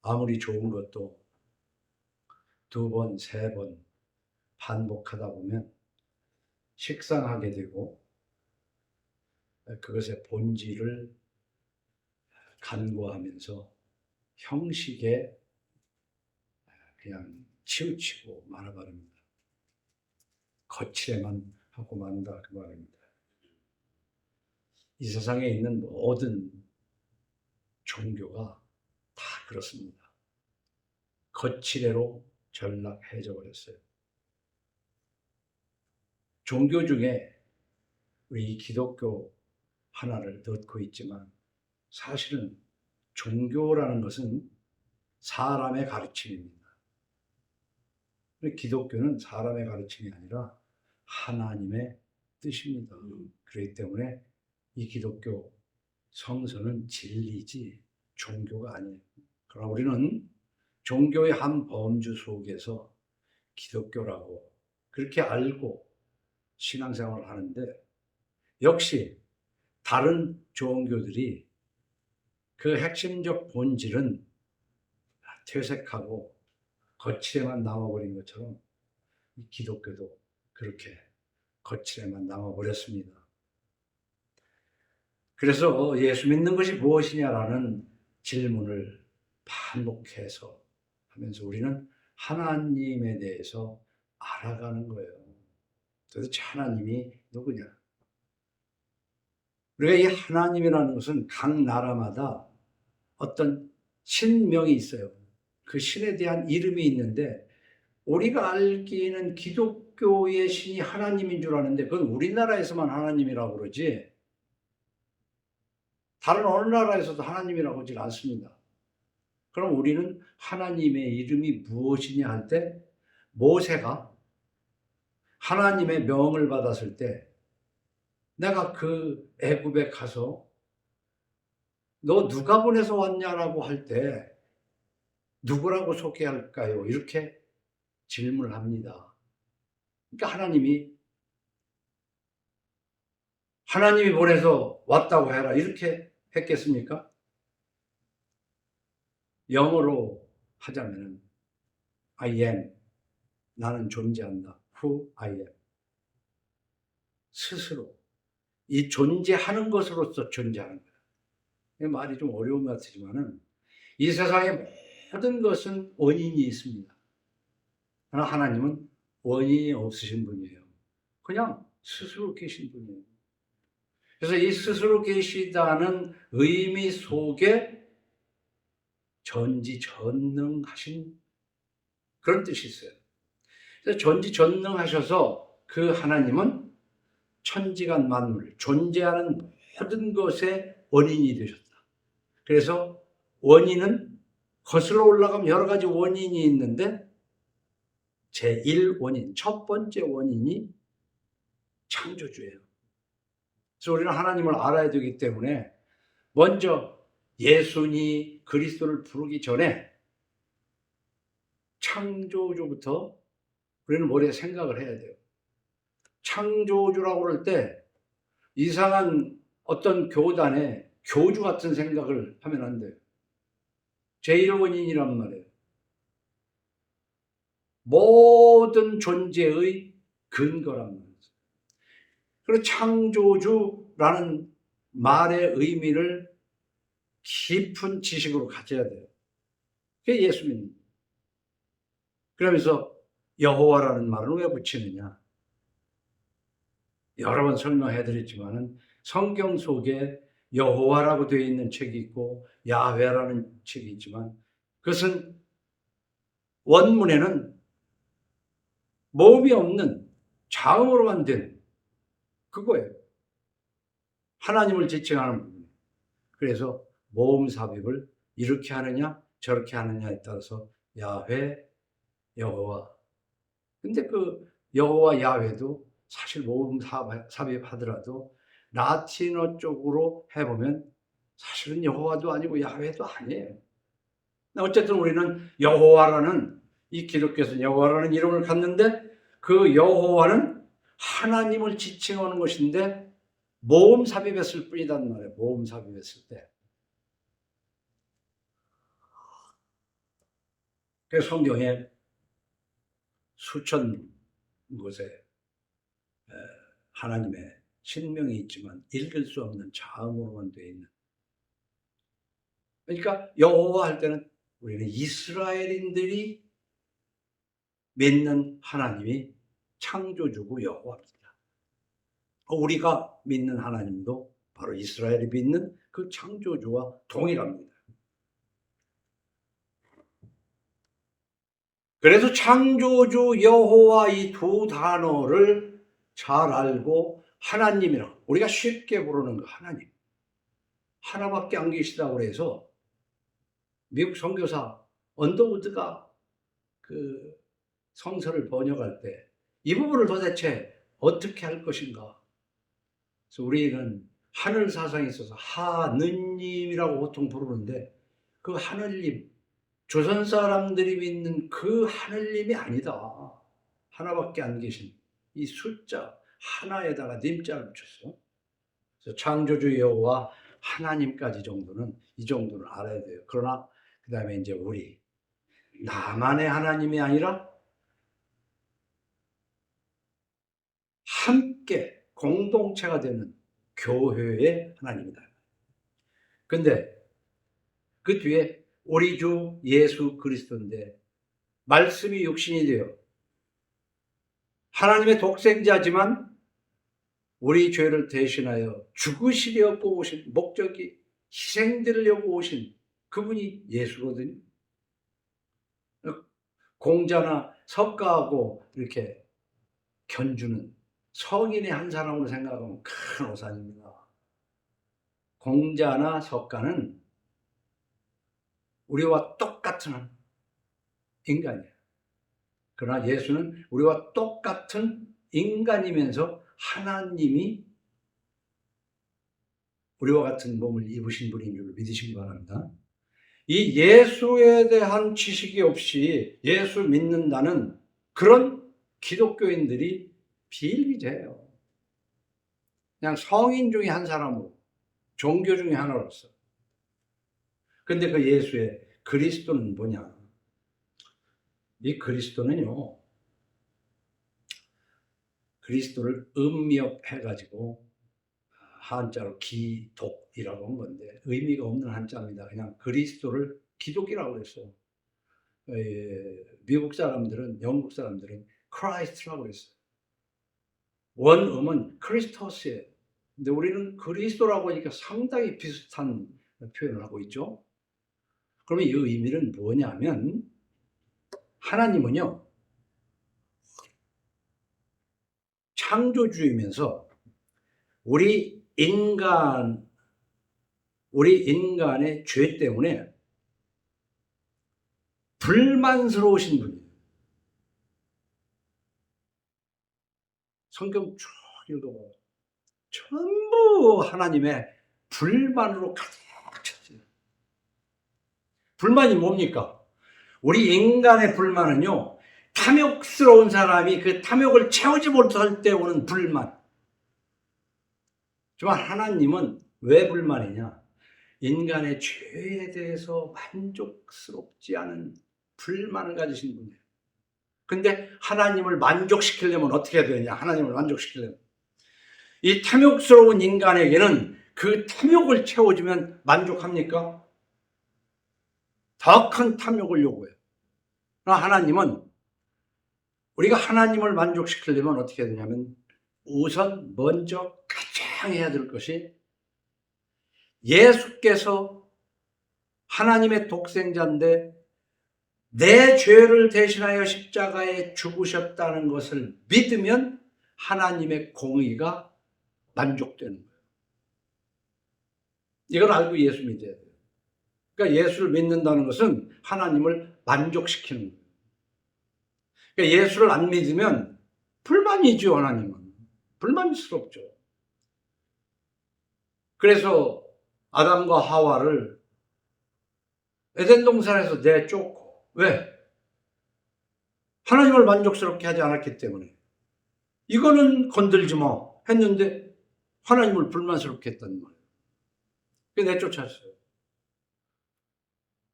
아무리 좋은 것도 2번, 3번 반복하다 보면 식상하게 되고 그것의 본질을 간과하면서 형식에 그냥 치우치고 말아버립니다. 거칠에만 하고 만다 그 말입니다. 이 세상에 있는 모든 종교가 다 그렇습니다. 거칠애로 전락해져 버렸어요. 종교 중에 우리 기독교 하나를 넣고 있지만 사실은 종교라는 것은 사람의 가르침입니다. 기독교는 사람의 가르침이 아니라 하나님의 뜻입니다. 그렇기 때문에 이 기독교 성서는 진리지 종교가 아니에요. 그러나 우리는 종교의 한 범주 속에서 기독교라고 그렇게 알고 신앙생활을 하는데 역시 다른 종교들이 그 핵심적 본질은 퇴색하고 거칠에만 남아버린 것처럼 이 기독교도 그렇게 거칠에만 남아버렸습니다. 그래서 예수 믿는 것이 무엇이냐라는 질문을 반복해서 하면서 우리는 하나님에 대해서 알아가는 거예요. 도대체 하나님이 누구냐? 우리가 이 하나님이라는 것은 각 나라마다 어떤 신명이 있어요. 그 신에 대한 이름이 있는데 우리가 알기에는 기독교의 신이 하나님인 줄 아는데 그건 우리나라에서만 하나님이라고 그러지 다른 어느 나라에서도 하나님이라고 하지 않습니다. 그럼 우리는 하나님의 이름이 무엇이냐 할 때 모세가 하나님의 명을 받았을 때 내가 그 애굽에 가서 너 누가 보내서 왔냐라고 할 때 누구라고 소개할까요? 이렇게 질문을 합니다. 그러니까 하나님이 보내서 왔다고 해라 이렇게 했겠습니까? 영어로 하자면 I am, 나는 존재한다. Who I am. 스스로 이 존재하는 것으로서 존재하는 거예요. 말이 좀 어려운 것 같지만은 이 세상의 모든 것은 원인이 있습니다. 그러나 하나님은 원인이 없으신 분이에요. 그냥 스스로 계신 분이에요. 그래서 이 스스로 계시다는 의미 속에 전지전능하신 그런 뜻이 있어요. 그래서 전지전능하셔서 그 하나님은 천지간 만물, 존재하는 모든 것의 원인이 되셨다. 그래서 원인은 거슬러 올라가면 여러 가지 원인이 있는데 제1원인, 첫 번째 원인이 창조주예요. 그래서 우리는 하나님을 알아야 되기 때문에 먼저 예수니 그리스도를 부르기 전에 창조주부터 우리는 머리에 생각을 해야 돼요. 창조주라고 그럴 때 이상한 어떤 교단의 교주 같은 생각을 하면 안 돼요. 제1원인이란 말이에요. 모든 존재의 근거란 말이에요. 그리고 창조주라는 말의 의미를 깊은 지식으로 가져야 돼요. 그게 예수 믿는 거예요. 그러면서 여호와라는 말을 왜 붙이느냐? 여러 번 설명해드렸지만은 성경 속에 여호와라고 되어 있는 책이 있고 야훼라는 책이 있지만 그것은 원문에는 모음이 없는 자음으로만 된 그거예요. 하나님을 지칭하는 부분. 그래서 모음 삽입을 이렇게 하느냐 저렇게 하느냐에 따라서 야훼, 여호와. 근데 그 여호와 야훼도 사실 모음 삽입하더라도 라틴어 쪽으로 해보면 사실은 여호와도 아니고 야훼도 아니에요. 어쨌든 우리는 여호와라는 이 기독교에서 여호와라는 이름을 갖는데 그 여호와는 하나님을 지칭하는 것인데 모음 삽입했을 뿐이단 말이에요. 모음 삽입했을 때. 성경에 수천 곳에 하나님의 신명이 있지만 읽을 수 없는 자음으로만 되어 있는, 그러니까 여호와 할 때는 우리는 이스라엘인들이 믿는 하나님이 창조주고 여호와입니다. 우리가 믿는 하나님도 바로 이스라엘이 믿는 그 창조주와 동일합니다. 그래서 창조주 여호와 이 두 단어를 잘 알고 하나님이라고, 우리가 쉽게 부르는 거 하나님, 하나밖에 안 계시다고 해서 미국 선교사 언더우드가 그 성서를 번역할 때 이 부분을 도대체 어떻게 할 것인가. 그래서 우리는 하늘 사상에 있어서 하느님이라고 보통 부르는데, 그 하늘님, 조선 사람들이 믿는 그 하늘님이 아니다. 하나밖에 안 계신 이 숫자 하나에다가 님자를 붙였어요. 그래서 창조주 여호와 하나님까지 정도는, 이 정도는 알아야 돼요. 그러나 그 다음에 이제 우리 나만의 하나님이 아니라 함께 공동체가 되는 교회의 하나님이다. 근데 그 뒤에 우리 주 예수 그리스도인데, 말씀이 육신이 되어 하나님의 독생자지만 우리 죄를 대신하여 죽으시려고 오신, 목적이 희생되려고 오신 그분이 예수거든요. 공자나 석가하고 이렇게 견주는 성인의 한 사람으로 생각하면 큰 오산입니다. 공자나 석가는 우리와 똑같은 인간이에요. 그러나 예수는 우리와 똑같은 인간이면서 하나님이 우리와 같은 몸을 입으신 분인 줄 믿으시기 바랍니다. 이 예수에 대한 지식이 없이 예수 믿는다는 그런 기독교인들이 비일비재해요. 그냥 성인 중에 한 사람으로, 종교 중에 하나로서. 근데 그 예수의 그리스도는 뭐냐? 이 그리스도는요, 그리스도를 음미업해가지고 한자로 기독이라고 한 건데 의미가 없는 한자입니다. 그냥 그리스도를 기독이라고 했어요. 미국 사람들은, 영국 사람들은 크라이스트라고 했어요. 원음은 크리스토스예요. 근데 우리는 그리스도라고 하니까 상당히 비슷한 표현을 하고 있죠. 그러면 이 의미는 뭐냐면, 하나님은요, 창조주이면서 우리 인간의 죄 때문에 불만스러우신 분이에요. 성경 쭉 읽어봐요. 전부 하나님의 불만으로 가득 찼어요. 불만이 뭡니까? 우리 인간의 불만은요, 탐욕스러운 사람이 그 탐욕을 채우지 못할 때 오는 불만. 하지만 하나님은 왜 불만이냐? 인간의 죄에 대해서 만족스럽지 않은 불만을 가지신 분이에요. 근데 하나님을 만족시키려면 어떻게 해야 되냐? 하나님을 만족시키려면 이 탐욕스러운 인간에게는 그 탐욕을 채워주면 만족합니까? 더 큰 탐욕을 요구해요. 그러나 하나님은, 우리가 하나님을 만족시키려면 어떻게 해야 되냐면, 우선 먼저 가장 해야 될 것이, 예수께서 하나님의 독생자인데 내 죄를 대신하여 십자가에 죽으셨다는 것을 믿으면 하나님의 공의가 만족되는 거예요. 이걸 알고 예수 믿어야 돼요. 그러니까 예수를 믿는다는 것은 하나님을 만족시키는 거예요. 그러니까 예수를 안 믿으면 불만이죠. 하나님은 불만스럽죠. 그래서 아담과 하와를 에덴 동산에서 내쫓고, 왜? 하나님을 만족스럽게 하지 않았기 때문에. 이거는 건들지 마 했는데 하나님을 불만스럽게 했단 말이에요. 그래서 내쫓았어요.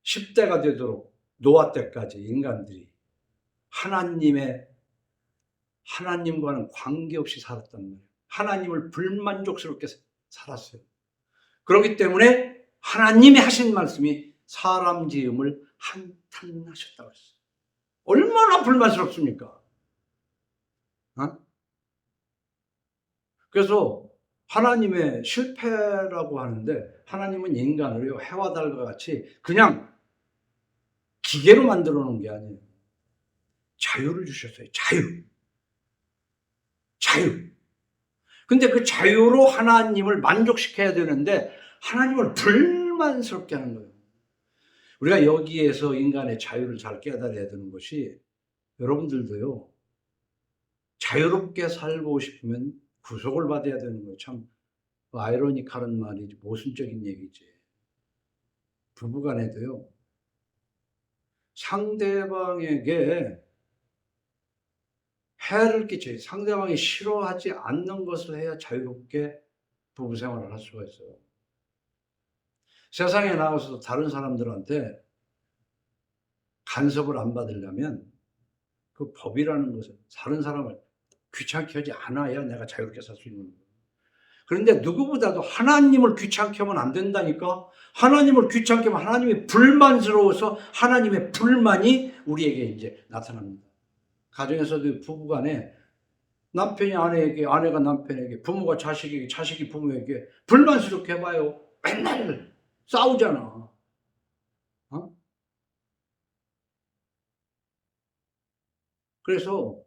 10대가 되도록 노아 때까지 인간들이 하나님과는 관계없이 살았단 말이에요. 하나님을 불만족스럽게 살았어요. 그렇기 때문에 하나님이 하신 말씀이 사람 지음을 한탄하셨다고 했어요. 얼마나 불만스럽습니까? 어? 그래서 하나님의 실패라고 하는데, 하나님은 인간을요, 해와 달과 같이 그냥 기계로 만들어 놓은 게 아니에요. 자유를 주셨어요. 자유. 근데 그 자유로 하나님을 만족시켜야 되는데 하나님을 불만스럽게 하는 거예요. 우리가 여기에서 인간의 자유를 잘 깨달아야 되는 것이, 여러분들도요, 자유롭게 살고 싶으면 구속을 받아야 되는 거예요. 참 아이러니컬한 말이지, 모순적인 얘기지. 부부간에도요, 상대방에게 해를 끼쳐요. 상대방이 싫어하지 않는 것을 해야 자유롭게 부부 생활을 할 수가 있어요. 세상에 나가서 다른 사람들한테 간섭을 안 받으려면 그 법이라는 것은 다른 사람을 귀찮게 하지 않아야 내가 자유롭게 살 수 있는 거예요. 그런데 누구보다도 하나님을 귀찮게 하면 안 된다니까. 하나님을 귀찮게 하면 하나님이 불만스러워서 하나님의 불만이 우리에게 이제 나타납니다. 가정에서도 부부간에 남편이 아내에게, 아내가 남편에게, 부모가 자식에게, 자식이 부모에게 불만스럽게 해봐요. 맨날 싸우잖아. 어? 그래서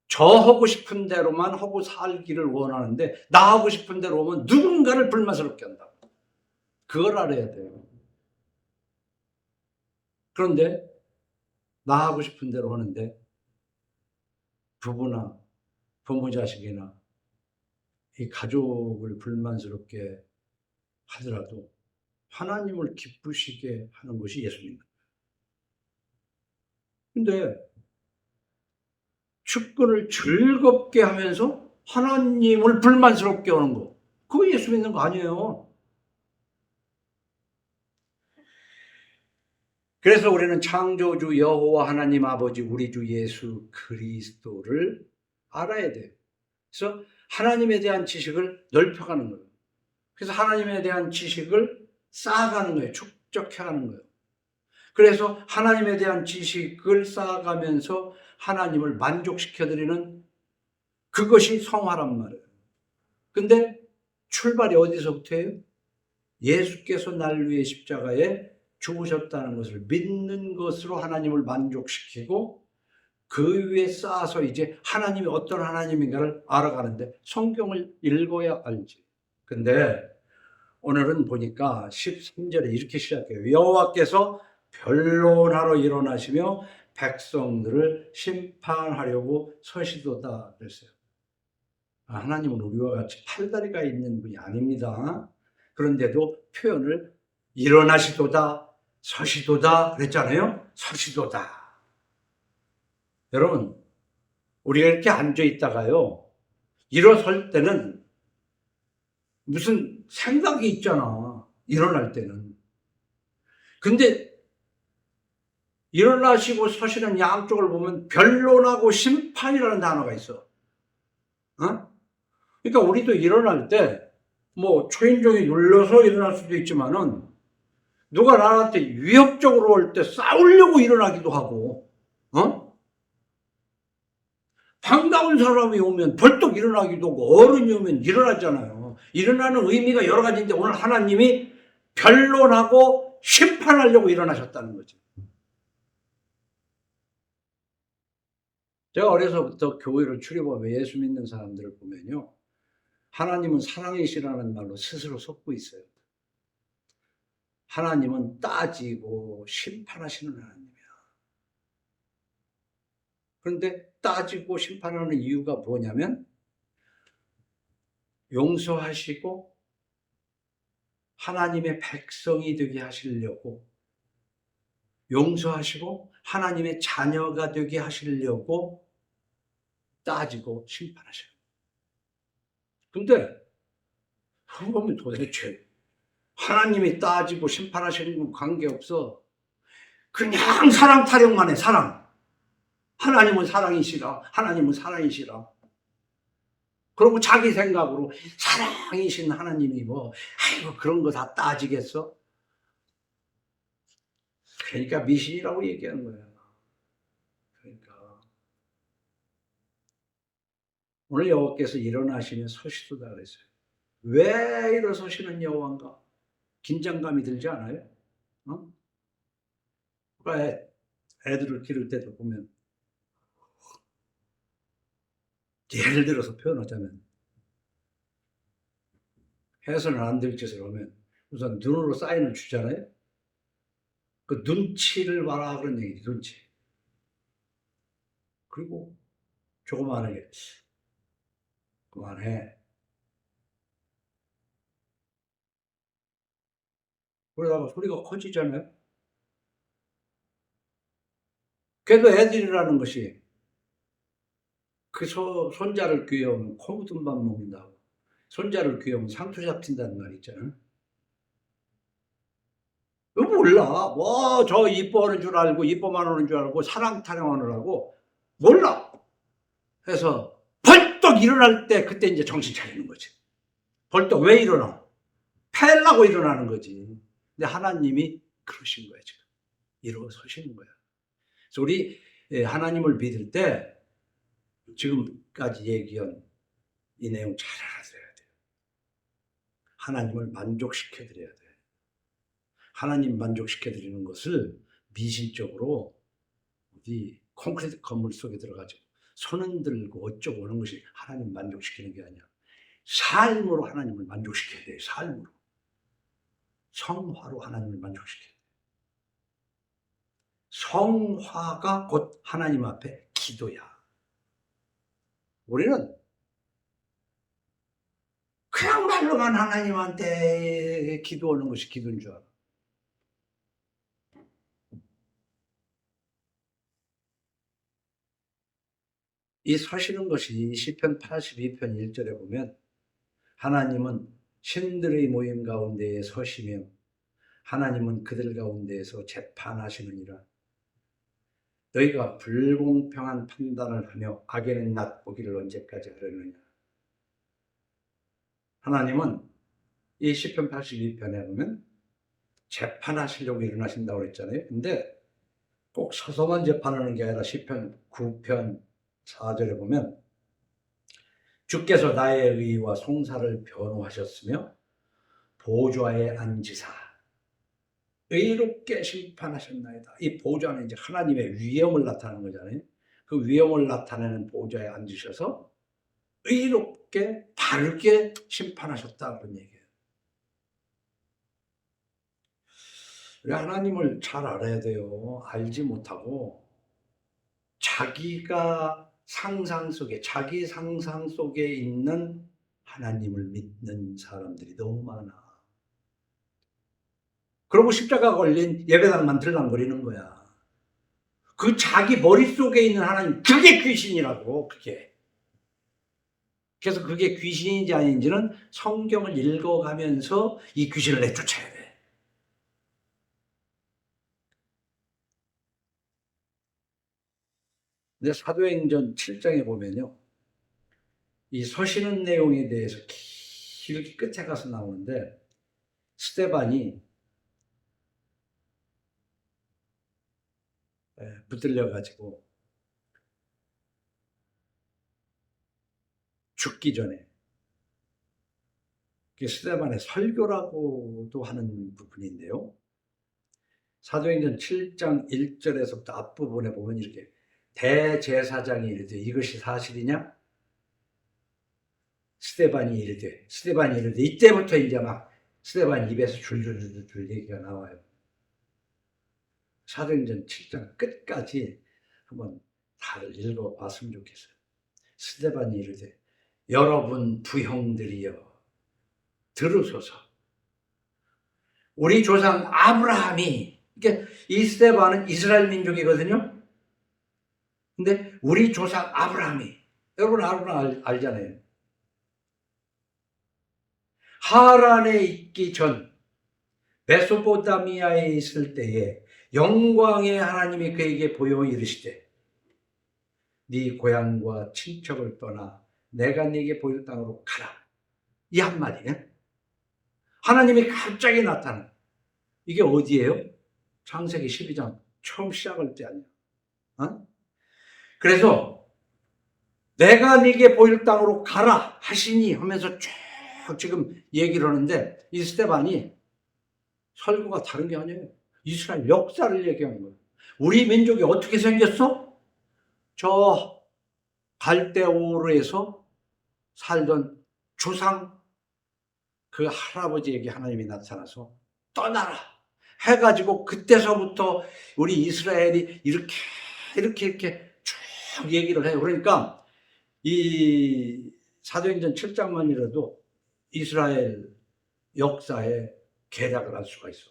저 하고 싶은 대로만 하고 살기를 원하는데, 나 하고 싶은 대로 오면 누군가를 불만스럽게 한다. 그걸 알아야 돼요. 그런데 나 하고 싶은 대로 하는데 부부나 부모 자식이나 이 가족을 불만스럽게 하더라도 하나님을 기쁘시게 하는 것이 예수입니다. 근데 축구를 즐겁게 하면서 하나님을 불만스럽게 하는 거, 그거 예수 믿는 거 아니에요. 그래서 우리는 창조주 여호와 하나님 아버지 우리 주 예수 그리스도를 알아야 돼요. 그래서 하나님에 대한 지식을 넓혀가는 거예요. 그래서 하나님에 대한 지식을 쌓아가는 거예요. 축적해가는 거예요. 그래서 하나님에 대한 지식을 쌓아가면서 하나님을 만족시켜드리는, 그것이 성화란 말이에요. 근데 출발이 어디서부터예요? 예수께서 날 위해 십자가에 죽으셨다는 것을 믿는 것으로 하나님을 만족시키고, 그 위에 쌓아서 이제 하나님이 어떤 하나님인가를 알아가는데 성경을 읽어야 알지. 근데 오늘은 보니까 13절에 이렇게 시작해요. 여호와께서 변론하러 일어나시며 백성들을 심판하려고 서시도다 그랬어요. 하나님은 우리와 같이 팔다리가 있는 분이 아닙니다. 그런데도 표현을 일어나시도다, 서시도다 그랬잖아요. 서시도다. 여러분, 우리가 이렇게 앉아 있다가요, 일어설 때는 무슨 생각이 있잖아. 일어날 때는. 근데 일어나시고 서시는 양쪽을 보면 변론하고 심판이라는 단어가 있어. 어? 그러니까 우리도 일어날 때 뭐 초인종이 눌러서 일어날 수도 있지만은, 누가 나한테 위협적으로 올 때 싸우려고 일어나기도 하고, 반가운 사람이 오면 벌떡 일어나기도 하고, 어른이 오면 일어나잖아요. 일어나는 의미가 여러 가지인데 오늘 하나님이 변론하고 심판하려고 일어나셨다는 거지. 제가 어려서부터 교회를 출입하며 예수 믿는 사람들을 보면요, 하나님은 사랑이시라는 말로 스스로 속고 있어요. 하나님은 따지고 심판하시는 하나님이야. 그런데 따지고 심판하는 이유가 뭐냐면, 용서하시고 하나님의 백성이 되게 하시려고, 용서하시고 하나님의 자녀가 되게 하시려고 따지고 심판하셔요. 근데 그러면 도대체 하나님이 따지고 심판하시는 건 관계없어. 그냥 사랑 타령만 해. 사랑. 하나님은 사랑이시라. 하나님은 사랑이시라. 그리고 자기 생각으로 사랑이신 하나님이 뭐 아이고 그런 거 다 따지겠어? 그러니까 미신이라고 얘기하는 거예요. 그러니까 오늘 여호와께서 일어나시면 서시도다 그랬어요. 왜 일어서시는 여호와인가? 긴장감이 들지 않아요? 어? 애들을 기를 때도 보면 예를 들어서 표현하자면 해서는 안 될 짓을 하면 우선 눈으로 사인을 주잖아요. 그 눈치를 봐라 그런 얘기지. 눈치. 그리고 조그마하게 그만해. 그러다가 소리가 커지잖아요. 그래도 애들이라는 것이 그 손자를 귀여우면 코 묻은 밥 먹는다고. 손자를 귀여우면 상투 잡힌다는 말 있잖아. 왜 몰라. 뭐, 저 이뻐하는 줄 알고, 이뻐만 하는 줄 알고, 사랑 타령하느라고, 몰라. 해서, 벌떡 일어날 때, 그때 이제 정신 차리는 거지. 벌떡 왜 일어나? 패려고 일어나는 거지. 근데 하나님이 그러신 거야, 지금. 일어서시는 거야. 그래서 우리 하나님을 믿을 때, 지금까지 얘기한 이 내용 잘 알아서야 돼요. 하나님을 만족시켜드려야 돼. 하나님 만족시켜드리는 것을 미신적으로 어디 콘크리트 건물 속에 들어가지고 손 흔들고 어쩌고 하는 것이 하나님 만족시키는 게 아니야. 삶으로 하나님을 만족시켜야 돼요. 삶으로. 성화로 하나님을 만족시켜야 돼요. 성화가 곧 하나님 앞에 기도야. 우리는 그냥 말로만 하나님한테 기도하는 것이 기도인 줄 알아. 이 서시는 것이 시편 82편 1절에 보면 하나님은 신들의 모임 가운데에 서시며 하나님은 그들 가운데에서 재판하시느니라. 너희가 불공평한 판단을 하며 악에는 낫보기를 언제까지 하려느냐. 하나님은 이 시편 82편에 보면 재판하시려고 일어나신다고 그랬잖아요. 근데 꼭 서서만 재판하는 게 아니라 시편 9편 4절에 보면 주께서 나의 의와 송사를 변호하셨으며 보좌에 앉으사 의롭게 심판하셨나이다. 이 보좌는 이제 하나님의 위엄을 나타내는 거잖아요. 그 위엄을 나타내는 보좌에 앉으셔서 의롭게 바르게 심판하셨다 그런 얘기예요. 우리 하나님을 잘 알아야 돼요. 알지 못하고 자기가 상상 속에 자기 상상 속에 있는 하나님을 믿는 사람들이 너무 많아. 그러고 십자가 걸린 예배당만 들랑거리는 거야. 그 자기 머릿속에 있는 하나님, 그게 귀신이라고, 그게. 그래서 그게 귀신인지 아닌지는 성경을 읽어가면서 이 귀신을 내쫓아야 돼. 근데 사도행전 7장에 보면요. 이 서시는 내용에 대해서 길게 끝에 가서 나오는데, 스데반이 붙들려가지고 죽기 전에 스데반의 설교라고도 하는 부분인데요. 사도행전 7장 1절에서부터 앞부분에 보면 이렇게 대제사장이 이르되 이것이 사실이냐? 스데반이 이르되 이때부터 이제 막 스데반 입에서 줄줄줄 얘기가 나와요. 사도행전 7장 끝까지 한번 다 읽어봤으면 좋겠어요. 스데반이 이르되 여러분 부형들이여 들으소서. 우리 조상 아브라함이, 그러니까 이 스데반은 이스라엘 민족이거든요. 근데 우리 조상 아브라함이, 여러분 아브라함 알잖아요. 하란에 있기 전 메소포타미아에 있을 때에 영광의 하나님이 그에게 보여 이르시되 네 고향과 친척을 떠나 내가 네게 보일 땅으로 가라. 이 한마디네. 하나님이 갑자기 나타나. 이게 어디예요? 창세기 12장 처음 시작할 때 아니야. 어? 그래서 내가 네게 보일 땅으로 가라 하시니 하면서 쭉 지금 얘기를 하는데 이 스데반이 설교가 다른 게 아니에요. 이스라엘 역사를 얘기하는 거예요. 우리 민족이 어떻게 생겼어? 저 갈대오르에서 살던 조상 그 할아버지에게 하나님이 나타나서 떠나라 해가지고 그때서부터 우리 이스라엘이 이렇게 쭉 얘기를 해요. 그러니까 이 사도행전 7장만이라도 이스라엘 역사에 개략을 할 수가 있어.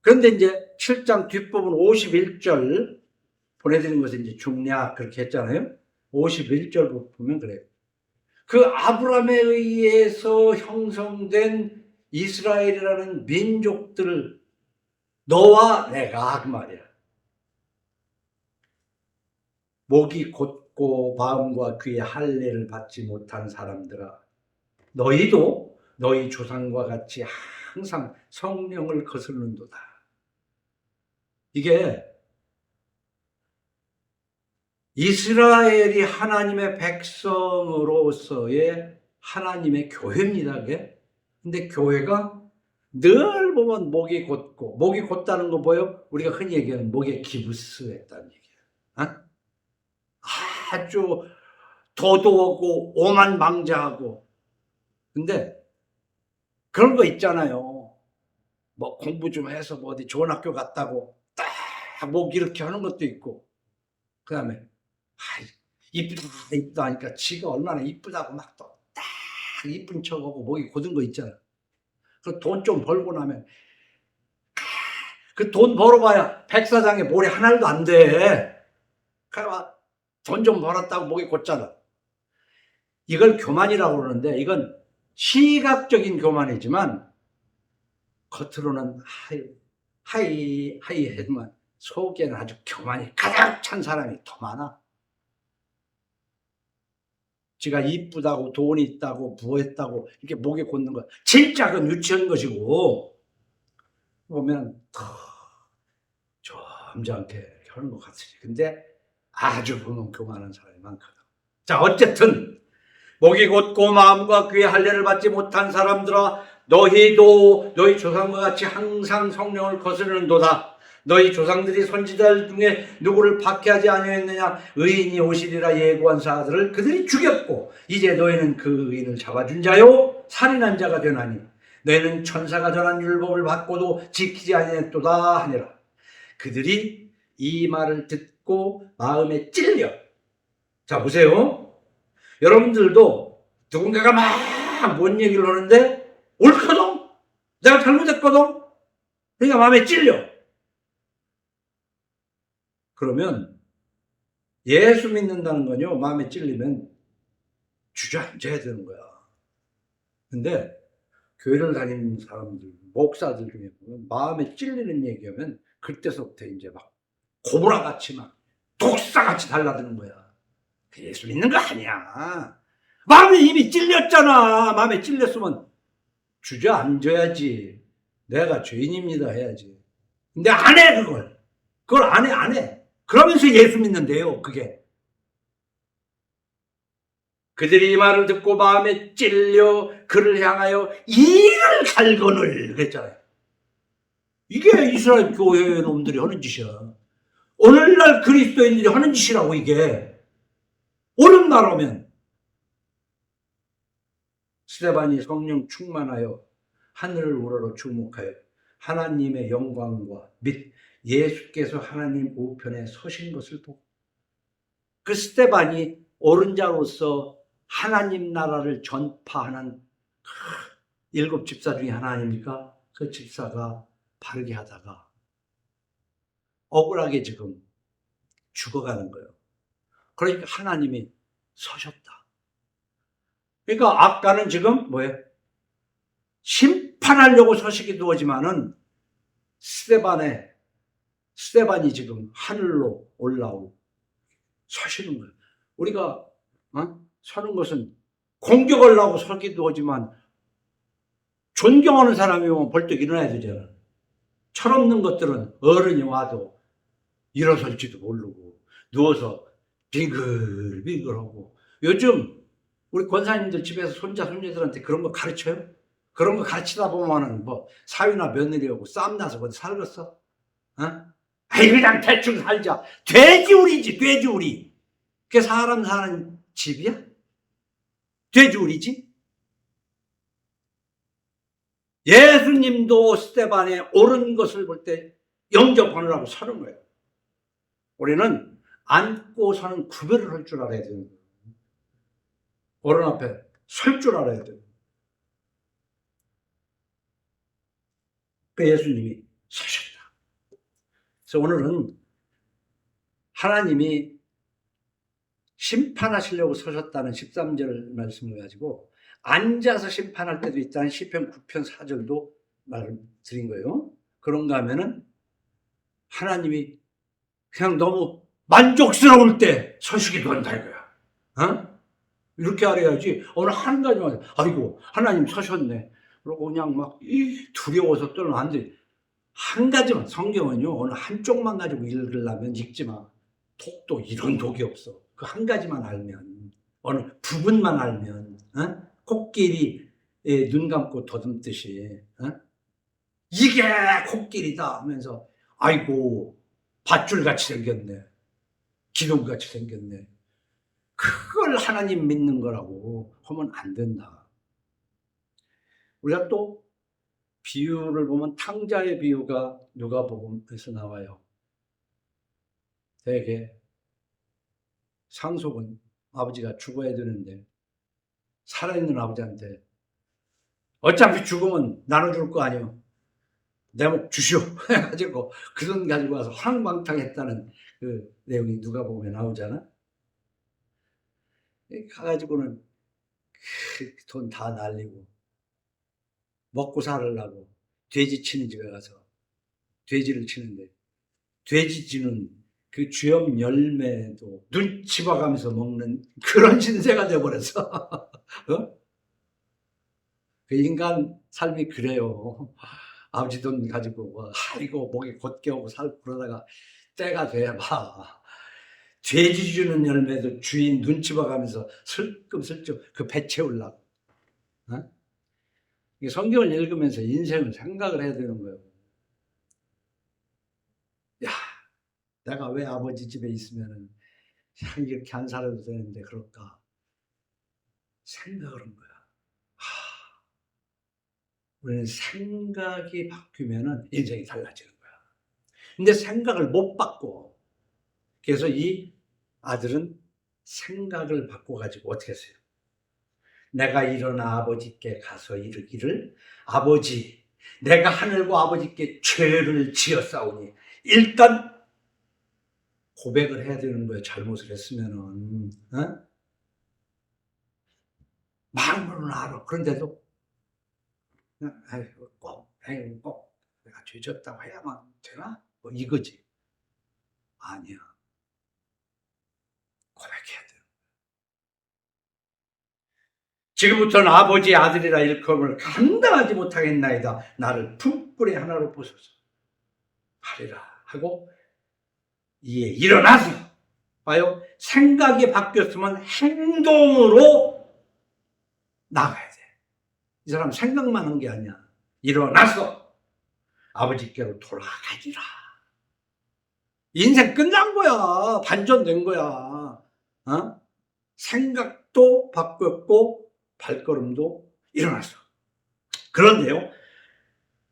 그런데 이제 7장 뒷부분 51절 보내드린 것은 이제 중략 그렇게 했잖아요. 51절 보면 그래요. 그 아브라함에 의해서 형성된 이스라엘이라는 민족들을 너와 내가 그 말이야. 목이 곧고 마음과 귀의 할례를 받지 못한 사람들아, 너희도 너희 조상과 같이 항상 성령을 거스르는도다. 이게 이스라엘이 하나님의 백성으로서의 하나님의 교회입니다. 그게. 근데 교회가 늘 보면 목이 곧고, 목이 곧다는 거 뭐예요? 우리가 흔히 얘기하는 목에 기부스했다는 얘기예요. 어? 아주 도도하고 오만망자하고. 근데 그런 거 있잖아요. 뭐 공부 좀 해서 뭐 어디 좋은 학교 갔다고 딱 목 이렇게 하는 것도 있고, 그 다음에 이쁘다 하니까 지가 얼마나 이쁘다고 막 또 딱 이쁜 척하고 목이 곧은 거 있잖아. 그 돈 좀 벌고 나면 그 돈 벌어봐야 백사장에 모래 하나도 안 돼. 그래봐 돈 좀 벌었다고 목이 곧잖아. 이걸 교만이라고 그러는데 이건 시각적인 교만이지만 겉으로는 하이하이하지만 속에는 아주 교만이 가득 찬 사람이 더 많아. 지가 이쁘다고 돈이 있다고 부했다고 이렇게 목에 곧는 거 진짜 그건 유치한 것이고 보면 더 점잖게 하는 것 같으지. 근데 아주 보면 교만한 사람이 많거든. 자, 어쨌든 목이 곧고 마음과 귀의 할례를 받지 못한 사람들아, 너희도 너희 조상과 같이 항상 성령을 거스르는도다. 너희 조상들이 선지자들 중에 누구를 박해하지 아니했느냐? 의인이 오시리라 예고한 자들을 그들이 죽였고 이제 너희는 그 의인을 잡아준 자요 살인한 자가 되나니 너희는 천사가 전한 율법을 받고도 지키지 아니했도다 하니라. 그들이 이 말을 듣고 마음에 찔려. 자, 보세요. 여러분들도 누군가가 막 뭔 얘기를 하는데 옳거든? 내가 잘못했거든? 그러니까 마음에 찔려. 그러면 예수 믿는다는 건요, 마음에 찔리면 주저앉아야 되는 거야. 근데 교회를 다니는 사람들, 목사들 중에 보면 마음에 찔리는 얘기하면 그때서부터 이제 막 고무라같이 막 독사같이 달라드는 거야. 예수 믿는 거 아니야. 마음에 이미 찔렸잖아. 마음에 찔렸으면 주저앉아야지. 내가 죄인입니다 해야지. 근데 안 해, 그걸. 그걸 안 해. 그러면서 예수 믿는데요, 그게. 그들이 이 말을 듣고 마음에 찔려 그를 향하여 이를 갈거늘 그랬잖아요. 이게 이스라엘 교회 놈들이 하는 짓이야. 오늘날 그리스도인들이 하는 짓이라고 이게. 오는 날 오면 스데반이 성령 충만하여 하늘을 우러러 주목하여 하나님의 영광과 및 예수께서 하나님 우편에 서신 것을 보고 그 스데반이 오른자로서 하나님 나라를 전파하는 7 집사 중에 하나 아닙니까? 그 집사가 바르게 하다가 억울하게 지금 죽어가는 거예요. 그러니까 하나님이 서셨다. 그러니까 아까는 지금 뭐예요? 심판 심판하려고 서시기도 하지만은 스데반이 지금 하늘로 올라오고 서시는 거예요. 우리가 서는 것은 공격하려고 서기도 하지만 존경하는 사람이 오면 벌떡 일어나야 되잖아. 철없는 것들은 어른이 와도 일어설지도 모르고 누워서 빙글빙글하고. 요즘 우리 권사님들 집에서 손자 손녀들한테 그런 거 가르쳐요? 그런 거 가르치다 보면은 뭐 사위나 며느리하고 싸움나서 어디 살겠어? 아이 그냥 대충 살자. 돼지우리지, 돼지우리. 그게 사람 사는 집이야? 돼지우리지? 예수님도 스데반에 옳은 것을 볼 때 영접하느라고 서는 거예요. 우리는 앉고 서는 구별을 할 줄 알아야 되는 거예요. 어른 앞에 설 줄 알아야 돼요. 그 예수님이 서셨다. 그래서 오늘은 하나님이 심판하시려고 서셨다는 13절 말씀을 가지고 앉아서 심판할 때도 있다는 시편 9편 4절도 말씀드린 거예요. 그런가 하면은 하나님이 그냥 너무 만족스러울 때 서시기도 한다 이거야. 이렇게 알아야지. 어느 한 가지만 아이고 하나님 서셨네. 그러고 그냥 막 두려워서 떠는 안 돼. 한 가지만, 성경은요 어느 한쪽만 가지고 읽으려면 읽지 마. 독도 이런 독이 없어. 그 한 가지만 알면, 어느 부분만 알면, 코끼리 눈 감고 더듬듯이 이게 코끼리다 하면서 아이고 밧줄같이 생겼네, 기둥같이 생겼네, 그걸 하나님 믿는 거라고 하면 안 된다. 우리가 또 비유를 보면 탕자의 비유가 누가복음에서 나와요. 되게 상속은 아버지가 죽어야 되는데 살아있는 아버지한테 어차피 죽으면 나눠줄 거 아니오, 내 목 주시오 해가지고 그 돈 가지고 와서 황방탕했다는 그 내용이 누가복음에 나오잖아. 가가지고는 돈 다 날리고 먹고 살으려고 돼지 치는 집에 가서 돼지를 치는데 돼지 찌는 그 쥐염 열매도 눈치 봐가면서 먹는 그런 신세가 돼버렸어. 그 인간 삶이 그래요. 아버지 돈 가지고 아이고 목에 곧게 오고 살고 그러다가 때가 돼봐 돼지 주는 열매도 주인 눈치 봐가면서 슬금슬쩍 그 배 채우려고. 성경을 읽으면서 인생을 생각을 해야 되는 거예요. 야, 내가 왜 아버지 집에 있으면은 이렇게 안 살아도 되는데 그럴까? 생각을 한 거야. 우리는 생각이 바뀌면은 인생이 달라지는 거야. 근데 생각을 못 바꿔. 그래서 이 아들은 생각을 바꿔가지고 어떻게 했어요? 내가 일어나 아버지께 가서 이르기를 아버지, 내가 하늘과 아버지께 죄를 지었사오니. 일단 고백을 해야 되는 거예요. 잘못을 했으면은. 마음으로는 알아. 그런데도 꼭 내가 죄 졌다고 해야만 되나? 뭐 이거지. 아니야. 고백해야 돼. 지금부터는 아버지의 아들이라 일컬음을 감당하지 못하겠나이다. 나를 품뿌리 하나로 보소서 하리라 하고 이에 일어나서 봐요. 생각이 바뀌었으면 행동으로 나가야 돼. 이 사람 생각만 한 게 아니야. 일어나서 아버지께로 돌아가지라. 인생 끝난 거야. 반전된 거야. 생각도 바뀌었고 발걸음도 일어났어. 그런데요,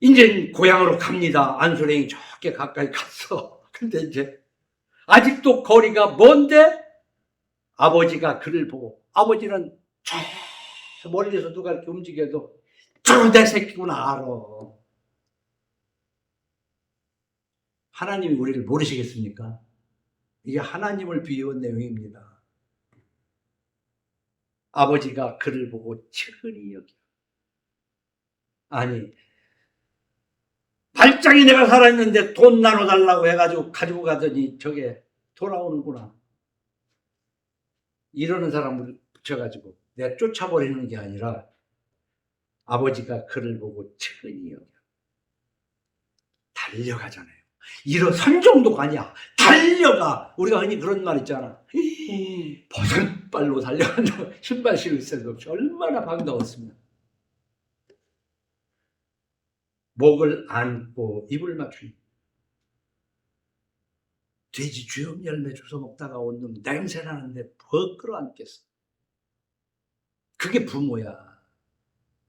이제 고향으로 갑니다. 안소랭이 저렇게 가까이 갔어. 근데 이제 아직도 거리가 먼데 아버지가 그를 보고, 아버지는 저 멀리서 누가 이렇게 움직여도 저 내 새끼구나 알아. 하나님이 우리를 모르시겠습니까? 이게 하나님을 비유한 내용입니다. 아버지가 그를 보고 측은히 여겨 아니, 발장이 내가 살아있는데 돈 나눠달라고 해가지고 가지고 가더니 저게 돌아오는구나. 이러는 사람을 붙여가지고 내가 쫓아버리는 게 아니라 아버지가 그를 보고 측은히 여겨 달려가잖아요. 일어선 정도가 아니야. 달려가. 우리가 흔히 그런 말 있잖아. 버선발로 달려간다고. 신발 신을 새도 없이 얼마나 반가웠으면. 목을 안고 입을 맞추니 돼지 주염 열매 주워 먹다가 온 놈 냄새 나는데 버 끌어안겠어. 그게 부모야.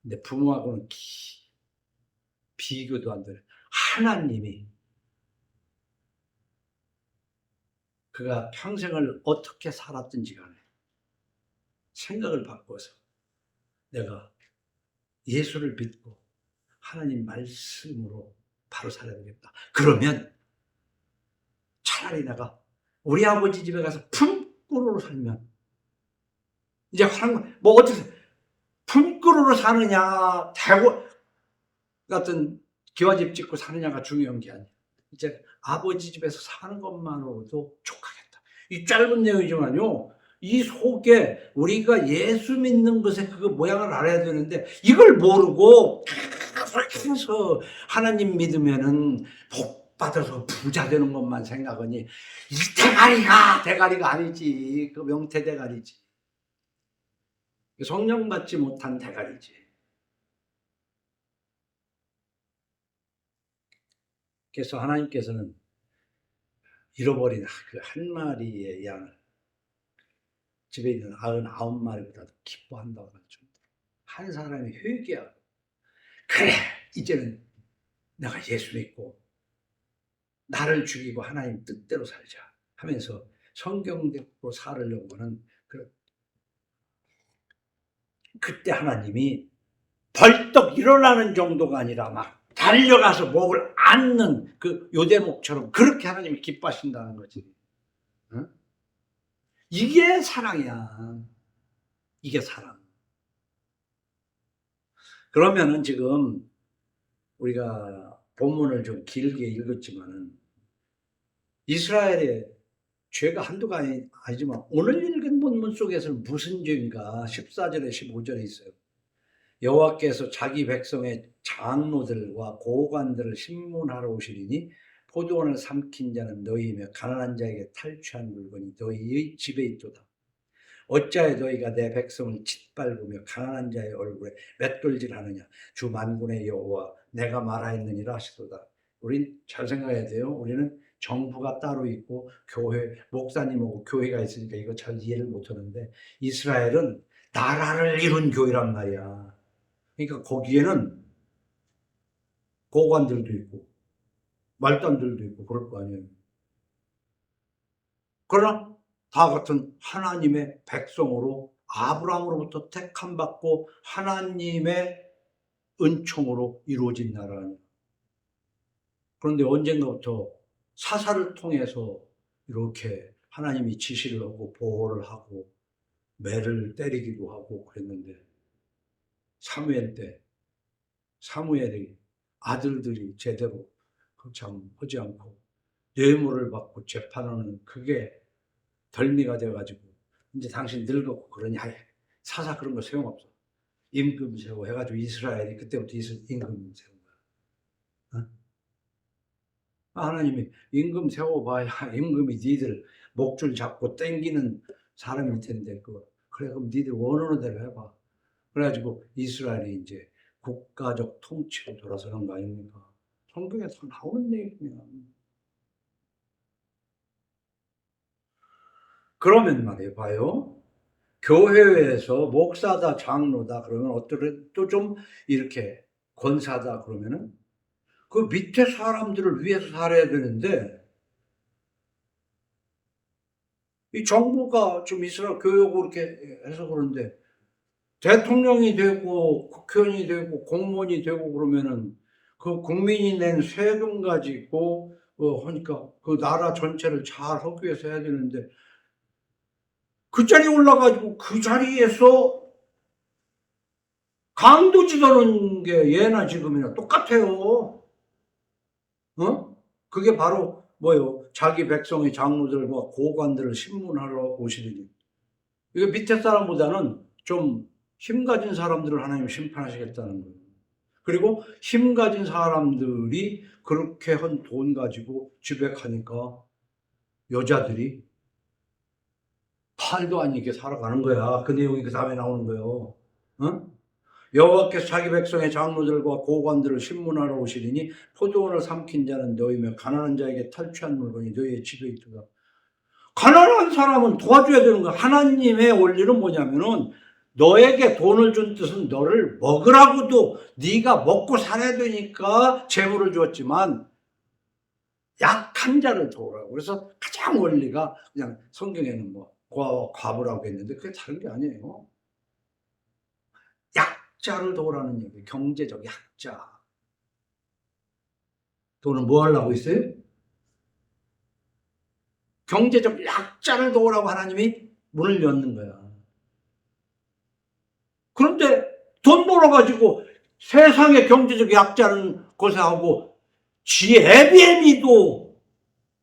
근데 부모하고는 비교도 안 돼. 하나님이 그가 평생을 어떻게 살았든지 간에 생각을 바꿔서 내가 예수를 믿고 하나님 말씀으로 바로 살아야 되겠다. 그러면 차라리 내가 우리 아버지 집에 가서 품꾼으로 살면 이제 뭐 어떻게 품꾼으로 사느냐 대고 같은 기와집 짓고 사느냐가 중요한 게 아니야. 이제 아버지 집에서 사는 것만으로도 족하겠다. 이 짧은 내용이지만요. 이 속에 우리가 예수 믿는 것의 그 모양을 알아야 되는데 이걸 모르고 계속해서 하나님 믿으면은 복 받아서 부자 되는 것만 생각하니 이 대가리가 아니지. 그 명태 대가리지. 성령 받지 못한 대가리지. 그래서 하나님께서는 잃어버린 그 한 마리의 양을 집에 있는 99마리보다도 기뻐한다고 할 정도로 한 사람이 회개하고 그래 이제는 내가 예수 믿고 나를 죽이고 하나님 뜻대로 살자 하면서 성경대로 살으려고 하는 그때 하나님이 벌떡 일어나는 정도가 아니라 막 달려가서 목을 안는 그 요대목처럼 그렇게 하나님이 기뻐하신다는 거지. 응? 이게 사랑이야. 이게 사랑. 그러면은 지금 우리가 본문을 좀 길게 읽었지만은 이스라엘의 죄가 한두가 아니지만 오늘 읽은 본문 속에서는 무슨 죄인가 14절에 15절에 있어요. 여호와께서 자기 백성의 장로들과 고관들을 심문하러 오시리니 포도원을 삼킨 자는 너희이며 가난한 자에게 탈취한 물건이 너희의 집에 있도다. 어찌하여 너희가 내 백성을 짓밟으며 가난한 자의 얼굴에 맷돌질하느냐. 주 만군의 여호와 내가 말하였느니라 하시도다. 우린 잘 생각해야 돼요. 우리는 정부가 따로 있고 교회 목사님하고 교회가 있으니까 이거 잘 이해를 못하는데 이스라엘은 나라를 이룬 교회란 말이야. 그러니까 거기에는 고관들도 있고 말단들도 있고 그럴 거 아니에요. 그러나 다 같은 하나님의 백성으로 아브라함으로부터 택함받고 하나님의 은총으로 이루어진 나라는. 그런데 언젠가부터 사사를 통해서 이렇게 하나님이 지시를 하고 보호를 하고 매를 때리기도 하고 그랬는데 사무엘의 아들들이 제대로 참 하지 않고 뇌물을 받고 재판하는 그게 덜미가 돼가지고 이제 당신 늙었고 그러니 사사 그런 거 소용없어. 임금 세워 해가지고 이스라엘이 그때부터 임금 세운 거야. 어? 하나님이 임금 세워봐야 임금이 니들 목줄 잡고 땡기는 사람일 텐데 그래 그럼 니들 원하는 대로 해봐. 그래가지고 이스라엘이 이제 국가적 통치로 돌아서는 거 아닙니까? 성경에 다 나오는 얘기야. 그러면 말이에요, 봐요. 교회에서 목사다, 장로다 그러면 어떻게 또 좀 이렇게 권사다 그러면은 그 밑에 사람들을 위해서 살아야 되는데 이 정부가 좀 이스라엘 교육을 이렇게 해서 그런데 대통령이 되고 국회의원이 되고 공무원이 되고 그러면은 그 국민이 낸 세금 가지고 하니까 그 나라 전체를 잘 하기 위해서 해야 되는데 그 자리에 올라가지고 그 자리에서 강도 지도는 게 예나 지금이나 똑같아요. 그게 바로 뭐요? 자기 백성의 장로들과 고관들을 신문하러 오시더니, 이거 밑에 사람보다는 좀 힘 가진 사람들을 하나님 심판하시겠다는 거예요. 그리고 힘 가진 사람들이 그렇게 한 돈 가지고 집에 가니까 여자들이 팔도 아니게 살아가는 거야. 그 내용이 그 다음에 나오는 거예요. 여호와께서 자기 백성의 장로들과 고관들을 신문하러 오시리니 포도원을 삼킨 자는 너희며 가난한 자에게 탈취한 물건이 너희의 집에 있도다. 가난한 사람은 도와줘야 되는 거야. 하나님의 원리는 뭐냐면은 너에게 돈을 준 뜻은 너를 먹으라고도, 네가 먹고 살아야 되니까 재물을 주었지만 약한 자를 도우라고. 그래서 가장 원리가 그냥 성경에는 뭐 과부라고 했는데 그게 다른 게 아니에요. 약자를 도우라는 얘기예요. 경제적 약자. 돈은 뭐 하려고 있어요? 경제적 약자를 도우라고 하나님이 문을 여는 거야. 그런데 돈 벌어가지고 세상의 경제적 약자는 고생하고 지 애비애미도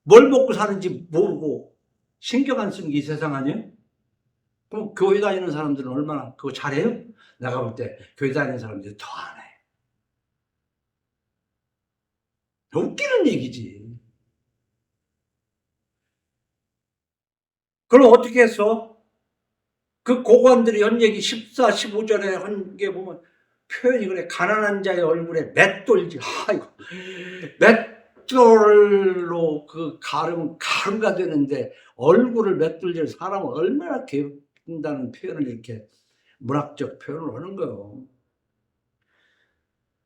뭘 먹고 사는지 모르고 신경 안 쓰는 게 이 세상 아니에요? 그럼 교회 다니는 사람들은 얼마나 그거 잘해요? 내가 볼 때 교회 다니는 사람들이 더 안 해. 웃기는 얘기지. 그럼 어떻게 했어? 그 고관들이 한 얘기 14, 15절에 한 게 보면 표현이 그래. 가난한 자의 얼굴에 맷돌지. 아이고. 맷돌로 그 가루가 되는데 얼굴을 맷돌질 사람은 얼마나 괴롭힌다는 표현을 이렇게 문학적 표현을 하는 거예요.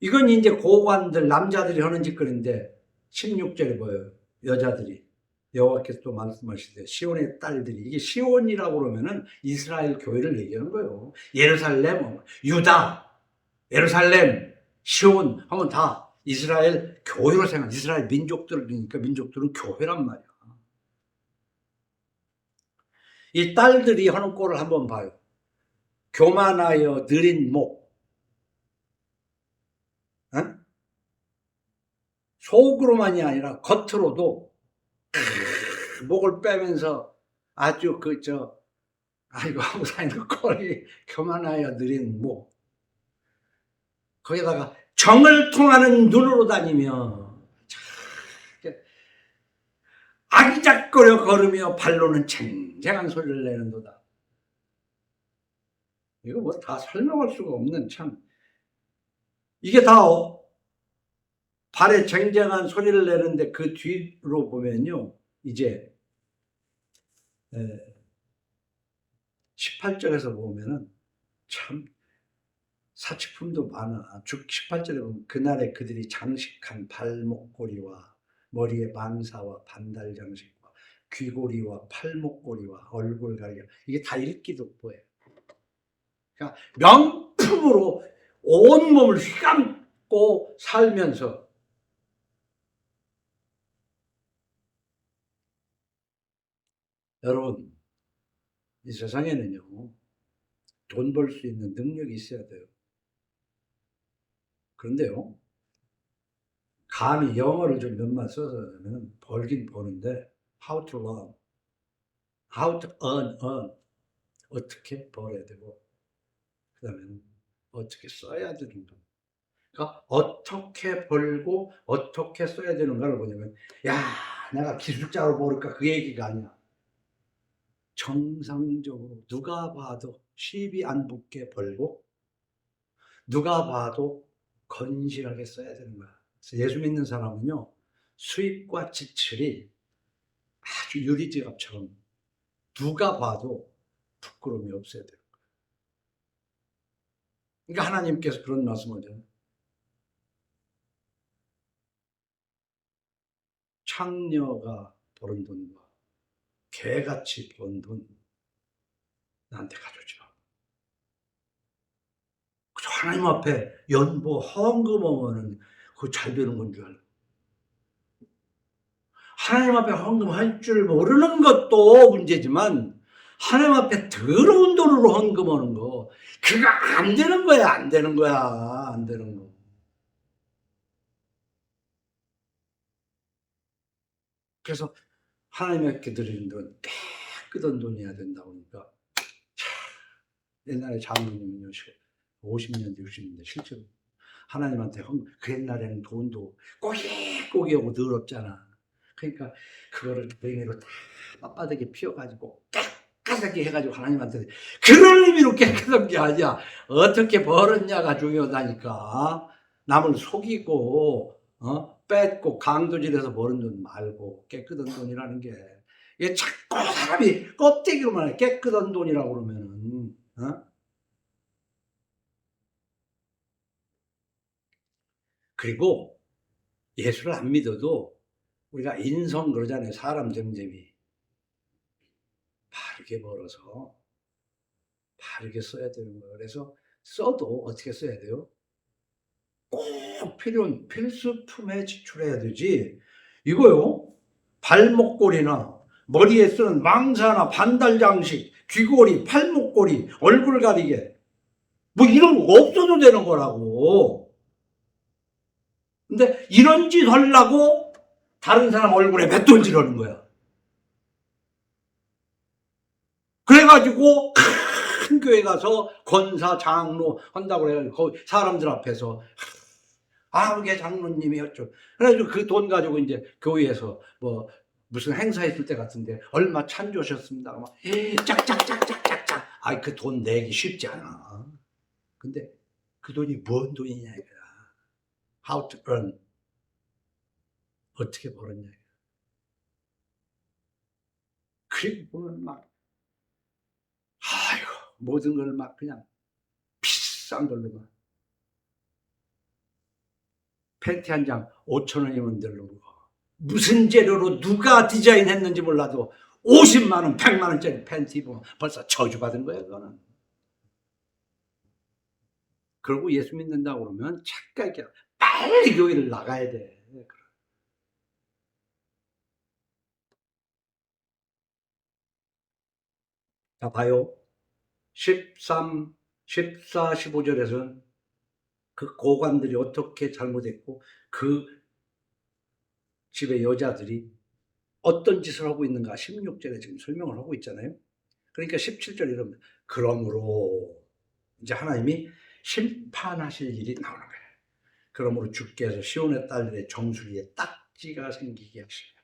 이건 이제 고관들, 남자들이 하는 짓거리인데 16절에 보여요. 여자들이. 여호와께서 또 말씀하시되 시온의 딸들이, 이게 시온이라고 그러면은 이스라엘 교회를 얘기하는 거예요. 예루살렘, 유다, 예루살렘, 시온 하면 다 이스라엘 교회로 생각, 이스라엘 민족들이니까 민족들은 교회란 말이야. 이 딸들이 하는 꼴을 한번 봐요. 교만하여 느린 목, 속으로만이 아니라 겉으로도 목을 빼면서 아주 아이고 하고 다니는 꼴이 교만하여 느린 목. 거기다가 정을 통하는 눈으로 다니며 아기작거려 걸으며 발로는 쟁쟁한 소리를 내는도다. 이거 뭐 다 설명할 수가 없는, 참 이게 다 발에 쟁쟁한 소리를 내는데 그 뒤로 보면요, 이제 18절에서 보면은 참 사치품도 많아. 18절에 보면 그날에 그들이 장식한 발목걸이와 머리에 망사와 반달 장식과 귀고리와 팔목걸이와 얼굴 가리가, 이게 다 일기독보예요. 그러니까 명품으로 온몸을 휘감고 살면서, 여러분 이 세상에는요 돈 벌 수 있는 능력이 있어야 돼요. 그런데요, 감히 영어를 좀 몇만 써서 하면 벌긴 버는데 how to learn, how to earn, 어떻게 벌어야 되고 그 다음에 어떻게 써야 되는가. 그러니까 어떻게 벌고 어떻게 써야 되는가를 보냐면, 야 내가 기술자로 벌을까 그 얘기가 아니야. 정상적으로 누가 봐도 시비 안 붙게 벌고 누가 봐도 건실하게 써야 되는 거야. 그래서 예수 믿는 사람은요 수입과 지출이 아주 유리지갑처럼 누가 봐도 부끄러움이 없어야 돼요. 그러니까 하나님께서 그런 말씀을 하잖아요. 창녀가 버는 돈과 개같이 번 돈 나한테 가져오지 마. 하나님 앞에 연보 헌금 하면은 그거 잘 되는 건 줄 알고, 하나님 앞에 헌금할 줄 모르는 것도 문제지만 하나님 앞에 더러운 돈으로 헌금하는 거, 그거 안 되는 거야, 안 되는 거야, 안 되는 거. 그래서 하나님께 드리는 돈, 깨끗한 돈이어야 된다고 하니까, 옛날에 장로님은요, 50년대, 60년대 실제로 하나님한테 그 옛날에는 돈도 꼬기꼬기하고 더럽잖아. 그러니까 그거를 뱅이로 다 빳빳하게 피워가지고 깨끗하게 해가지고 하나님한테, 그런 의미로 깨끗한 게 아니야. 어떻게 벌었냐가 중요하다니까. 남을 속이고 뺏고 강도질해서 버는 돈 말고 깨끗한 돈이라는 게, 이게 자꾸 사람이 껍데기로만 해. 깨끗한 돈이라고 그러면은 그리고 예수를 안 믿어도 우리가 인성 그러잖아요. 사람 됨됨이 바르게 벌어서 바르게 써야 되는 거예요. 그래서 써도 어떻게 써야 돼요? 꼭 필요한 필수품에 지출해야 되지. 이거요, 발목걸이나 머리에 쓰는 망사나 반달 장식, 귀걸이, 팔목걸이, 얼굴 가리개, 뭐 이런 거 없어도 되는 거라고. 근데 이런 짓 하려고 다른 사람 얼굴에 맷돌질하는 거야. 그래가지고 큰 교회 가서 권사, 장로 한다고 해가지고 거기 사람들 앞에서 그게 장로님이었죠. 그래가지고 그 돈 가지고 이제 교회에서 뭐 무슨 행사했을 때 같은데 얼마 찬조셨습니다. 막 짝짝짝짝짝짝. 그 돈 내기 쉽지 않아. 근데 그 돈이 뭔 돈이냐 이거야. How to earn. 어떻게 벌었냐. 그리고 보면 막 모든 걸 막 그냥 비싼 걸로 막 팬티 한 장 5,000원이면 들르고, 무슨 재료로 누가 디자인했는지 몰라도 50만 원, 100만 원짜리 팬티 입으면 벌써 저주받은 거예요, 그거는. 그리고 예수 믿는다고 그러면 착각이야. 빨리 교회를 나가야 돼. 자, 봐요. 13, 14, 15절에서는 그 고관들이 어떻게 잘못했고 그 집의 여자들이 어떤 짓을 하고 있는가 16절에 지금 설명을 하고 있잖아요. 그러니까 17절 이러면, 그러므로 이제 하나님이 심판하실 일이 나오는 거예요. 그러므로 주께서 시온의 딸들의 정수리에 딱지가 생기게 하시리라.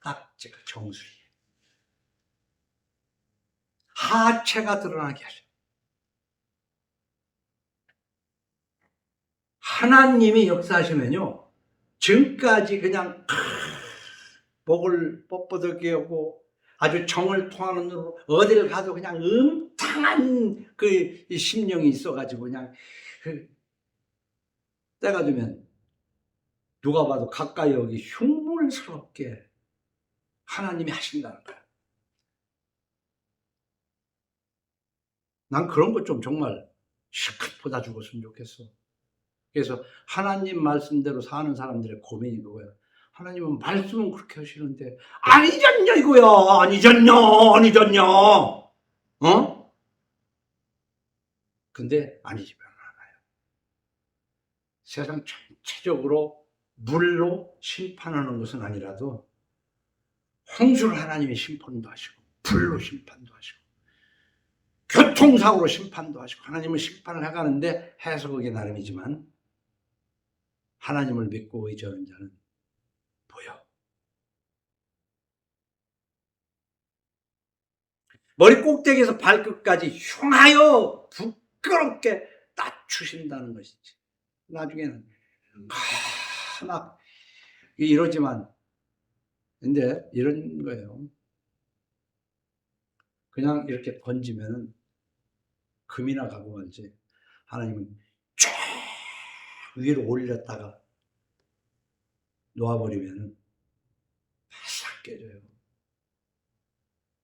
딱지가 정수리에. 하체가 드러나게 하시라. 하나님이 역사하시면요, 지금까지 그냥 목을 뻣뻣하게 하고 아주 정을 통하는 으로 어디를 가도 그냥 음탕한 그 심령이 있어가지고 그냥 때가 되면 누가 봐도 가까이 오기 흉물스럽게 하나님이 하신다는 거야. 난 그런 것 좀 정말 실컷 보다 죽었으면 좋겠어. 그래서 하나님 말씀대로 사는 사람들의 고민이 그거야. 하나님은 말씀은 그렇게 하시는데 아니잖냐 이거야. 아니잖냐. 근데 아니지만 않아요. 세상 전체적으로 물로 심판하는 것은 아니라도 홍수를 하나님이 심판도 하시고 불로 심판도 하시고 교통사고로 심판도 하시고 하나님은 심판을 해가는데 해석하기 나름이지만 하나님을 믿고 의지하는 자는 보여. 머리 꼭대기에서 발끝까지 흉하여 부끄럽게 낮추신다는 것이지. 나중에는 막 이러지만, 근데 이런 거예요. 그냥 이렇게 던지면은 금이나 가고 말지, 하나님은 쫙 위로 올렸다가 놓아버리면은 바싹 깨져요.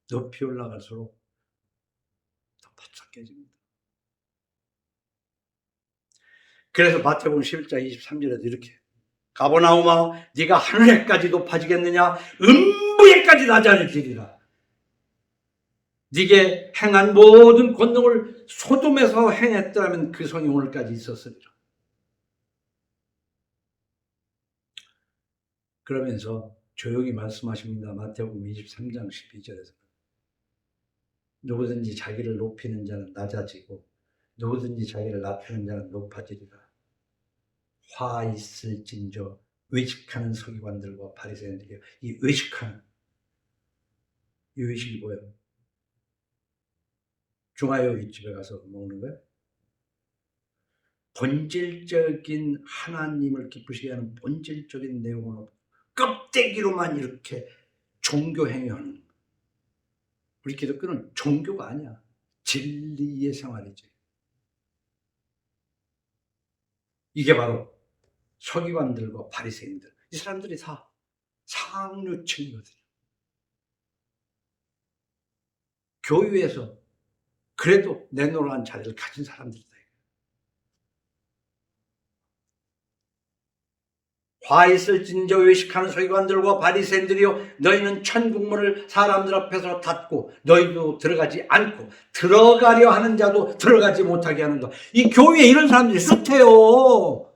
높이 올라갈수록 더 바싹 깨집니다. 그래서 마태복음 11장 23절에도 이렇게, 가버나움아 네가 하늘에까지 높아지겠느냐, 음부에까지 낮아지리라. 네게 행한 모든 권능을 소돔에서 행했다면 그 성이 오늘까지 있었으리라. 그러면서 조용히 말씀하십니다. 마태복음 23장 12절에서 누구든지 자기를 높이는 자는 낮아지고 누구든지 자기를 낮추는 자는 높아지리라. 화 있을진저 외식하는 서기관들과 바리새인들이여. 이 외식하는, 이 외식이 뭐예요? 중화요리집에 가서 먹는 거예요? 본질적인 하나님을 기쁘시게 하는 본질적인 내용은 없고 껍데기로만 이렇게 종교 행위하는, 우리 기독교는 종교가 아니야. 진리의 생활이지. 이게 바로 서기관들과 바리새인들, 이 사람들이 다 상류층이거든요. 교회에서 그래도 내노란 자리를 가진 사람들이다. 화 있을진저 외식하는 서기관들과 바리새인들이여, 너희는 천국문을 사람들 앞에서 닫고 너희도 들어가지 않고 들어가려 하는 자도 들어가지 못하게 하는다. 이 교회에 이런 사람들이 숱해요.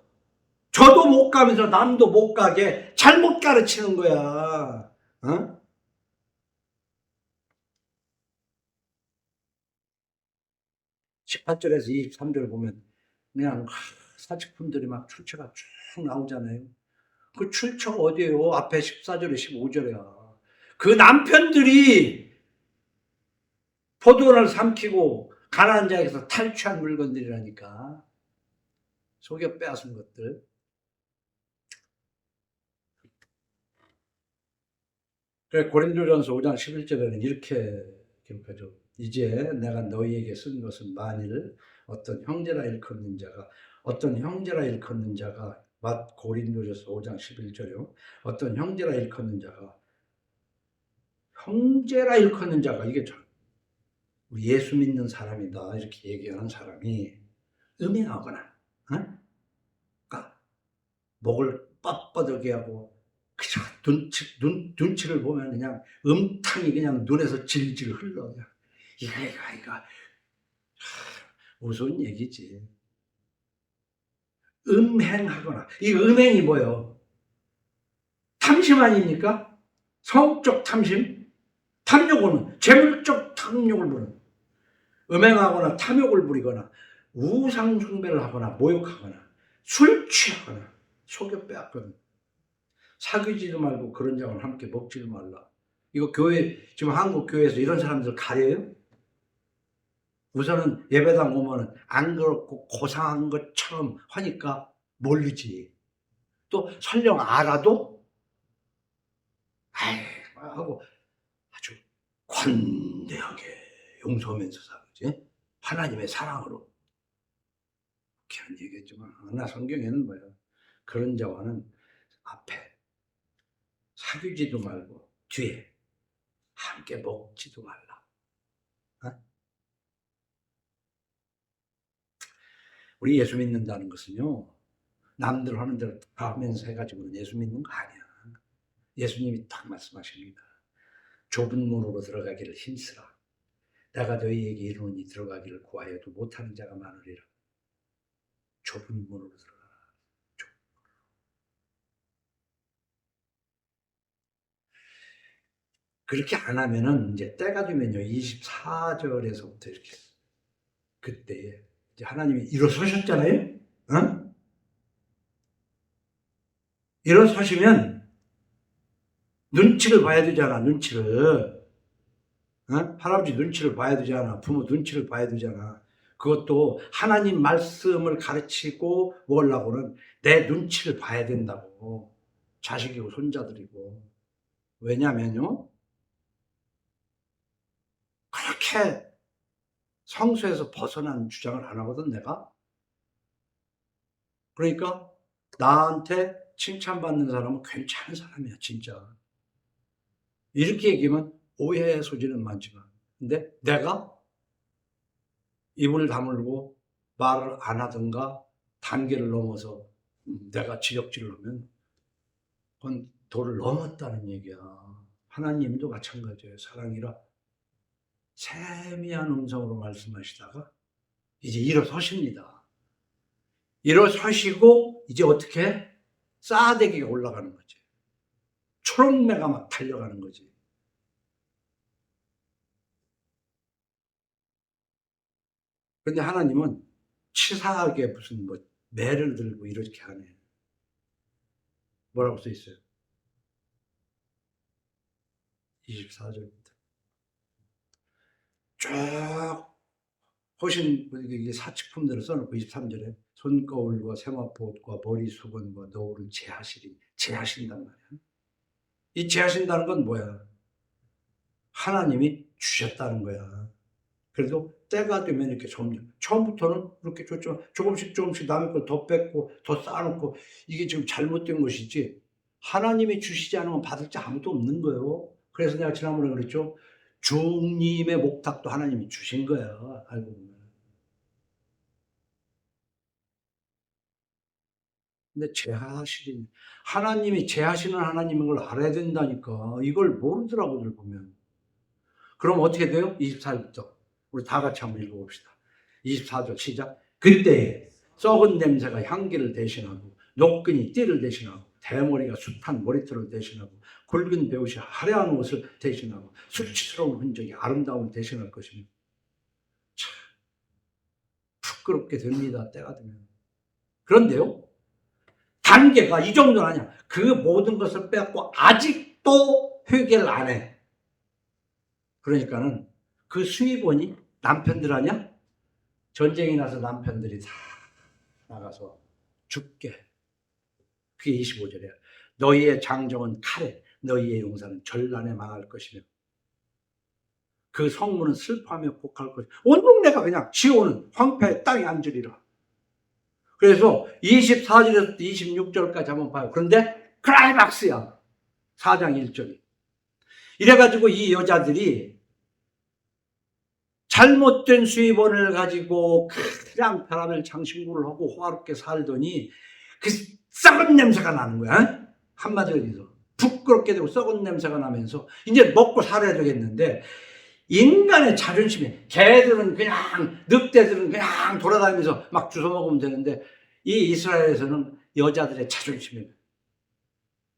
저도 못 가면서 남도 못 가게 잘못 가르치는 거야. 어? 18절에서 23절 보면 그냥 사직품들이 막 출처가 쭉 나오잖아요. 그 출처가 어디예요? 앞에 14절에 15절이야. 그 남편들이 포도원을 삼키고 가난한 자에게서 탈취한 물건들이라니까. 속여 빼앗은 것들. 그래, 고린도전서 5장 11절에는 이렇게 기록하죠. 이제 내가 너희에게 쓴 것은 만일 어떤 형제라 일컫는 자가 고린도전서 5장 11절이요. 어떤 형제라 일컫는 자가 이게 우리 예수 믿는 사람이다 이렇게 얘기하는 사람이 음행하거나, 그러니까 목을 뻣뻣하게 하고 그냥 눈치를 보면 그냥 음탕이 그냥 눈에서 질질 흘러. 이거 무슨 얘기지. 음행하거나, 이 음행이 뭐예요? 탐심 아닙니까? 성적 탐심, 탐욕은 재물적 탐욕을 부르는, 음행하거나 탐욕을 부리거나 우상 숭배를 하거나 모욕하거나 술 취하거나 속여 빼앗거나 사귀지도 말고 그런 장을 함께 먹지도 말라. 이거 지금 한국 교회에서 이런 사람들 가려요? 우선은 예배당 오면은 안 그렇고 고상한 것처럼 하니까 모르지. 또 설령 알아도 아이 하고 아주 관대하게 용서하면서 살지. 하나님의 사랑으로. 그렇게 얘기했지만 나 성경에는 뭐예요? 그런 자와는 앞에 사귀지도 말고 뒤에 함께 먹지도 말라. 어? 우리 예수 믿는다는 것은요, 남들 하는 대로 다 하면서 해가지고는 예수 믿는 거 아니야. 예수님이 딱 말씀하십니다. 좁은 문으로 들어가기를 힘쓰라. 내가 너희에게 이르노니 들어가기를 구하여도 못하는 자가 많으리라. 좁은 문으로 들어가라. 그렇게 안 하면은 이제 때가 되면요, 24절에서부터 이렇게 그때 이제 하나님이 일어서셨잖아요. 어? 일어서시면 눈치를 봐야 되잖아. 눈치를. 어? 할아버지 눈치를 봐야 되잖아. 부모 눈치를 봐야 되잖아. 그것도 하나님 말씀을 가르치고 먹으려고는 내 눈치를 봐야 된다고. 자식이고 손자들이고. 왜냐면요, 그렇게 성수에서 벗어난 주장을 안 하거든, 내가. 그러니까 나한테 칭찬받는 사람은 괜찮은 사람이야, 진짜. 이렇게 얘기하면 오해의 소지는 많지만. 근데 내가 입을 다물고 말을 안 하든가 단계를 넘어서 내가 지적질을 하면 그건 도를 넘었다는 얘기야. 하나님도 마찬가지예요. 사랑이라. 세미한 음성으로 말씀하시다가 이제 일어서십니다. 일어서시고 이제 어떻게? 싸대기가 올라가는 거지. 초록매가 막 달려가는 거지. 그런데 하나님은 치사하게 무슨 뭐 매를 들고 이렇게 하네. 뭐라고 써 있어요? 24절입니다. 쭉 보신 이게 사칙품들을 써놓고 23절에 손거울과 세마포옷과 머리 수건과 너울을 제하신단 말이야. 이 제하신다는 건 뭐야? 하나님이 주셨다는 거야. 그래도 때가 되면 이렇게 처음부터는 그렇게 줬죠. 조금씩 남의 걸 더 뺏고 더 쌓아놓고 이게 지금 잘못된 것이지 하나님이 주시지 않으면 받을 자 아무도 없는 거예요. 그래서 내가 지난번에 그랬죠. 주님의 목탁도 하나님이 주신 거야. 알고 보면. 근데 하나님이 제하시는 하나님인 걸 알아야 된다니까. 이걸 모르더라고들 보면. 그럼 어떻게 돼요? 24절부터. 우리 다 같이 한번 읽어봅시다. 24절 시작. 그때 썩은 냄새가 향기를 대신하고 노끈이 띠를 대신하고 대머리가 숱한 머리털을 대신하고 굵은 베옷이 화려한 옷을 대신하고 수치스러운 흔적이 아름다움을 대신할 것이며 참 부끄럽게 됩니다. 때가 되면. 그런데요. 단계가 이 정도는 아니야. 그 모든 것을 빼앗고 아직도 회개를 안 해. 그러니까는 그 수입원이 남편들 아니야? 전쟁이 나서 남편들이 다 나가서 죽게. 그게 25절이야. 너희의 장정은 칼에, 너희의 용사는 전란에 망할 것이며 그 성문은 슬퍼하며 곡할 것이며 온 동네가 그냥 지오는 황폐의 땅에 앉으리라. 그래서 24절에서 26절까지 한번 봐요. 그런데 클라이막스야. 4장 1절이. 이래가지고 이 여자들이 잘못된 수입원을 가지고 그냥 별하늘 장신구를 하고 호화롭게 살더니 그 썩은 냄새가 나는 거야. 한마디로 해서 부끄럽게 되고 썩은 냄새가 나면서 이제 먹고 살아야 되겠는데 인간의 자존심이 개들은 그냥 늑대들은 그냥 돌아다니면서 막 주워 먹으면 되는데 이 이스라엘에서는 여자들의 자존심이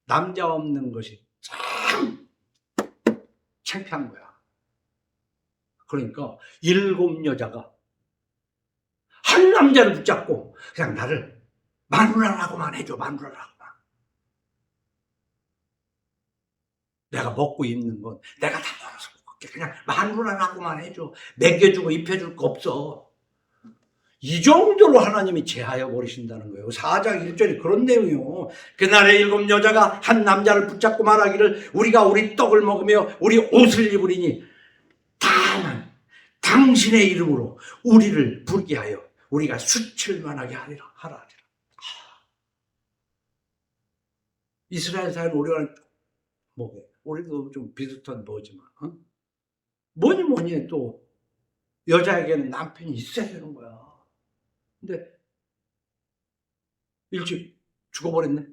남자 없는 것이 참 창피한 거야. 그러니까 7 여자가 한 남자를 붙잡고 그냥 나를 마누라라고만 해줘. 마누라라고만. 내가 먹고 입는 건 내가 다 벌어서 먹을게. 그냥 마누라라고만 해줘. 먹여주고 입혀줄 거 없어. 이 정도로 하나님이 제하여 버리신다는 거예요. 4장 1절이 그런 내용이요. 그날에 7 여자가 한 남자를 붙잡고 말하기를 우리가 우리 떡을 먹으며 우리 옷을 입으리니 다만 당신의 이름으로 우리를 부르게 하여 우리가 수칠만하게 하라. 이스라엘 사회는 우리가 우리도 좀 비슷한 뭐지만 뭐니 해도 여자에게는 남편이 있어야 되는 거야. 근데 일찍 죽어버렸네.